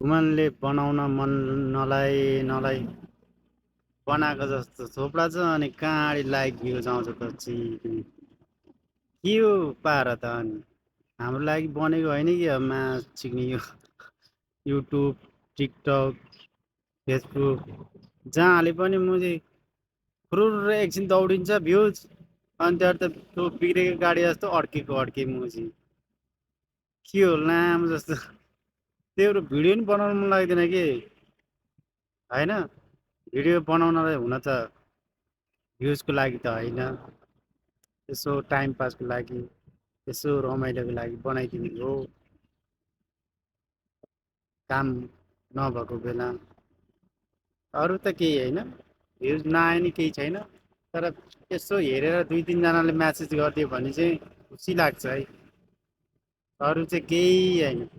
घुमनले बनाउन मन नलाइ नलाइ बनाएको जस्तो थोप्ला छ अनि कहाँडी लाइक भ्युज आउँछ त चिकनी के हो पार त अनि हाम्रो लागि बनेको होइन कि अब चिक्ने यो युट्युब टिकटक फेसबुक जहाँ हाले पनि मुजी फुरुर एकछिन दौडिन्छ भ्युज अनि त्यहाँ त त्यो बिग्रेको गाडी जस्तो अड्के मुजी के हो लामो जस्तो त्यो भिडियो नि बनाउनु मन लाग्दैन कि होइन भिडियो बनाउनलाई हुन त भ्युजको लागि त होइन यसो टाइम पासको लागि यसो रमाइलोको लागि बनाइदिएको हो काम नभएको बेला अरू त केही होइन भ्युज नआए नि केही छैन तर यसो हेरेर दुई तिनजनाले म्यासेज गरिदियो भने चाहिँ खुसी लाग्छ है अरू चाहिँ केही होइन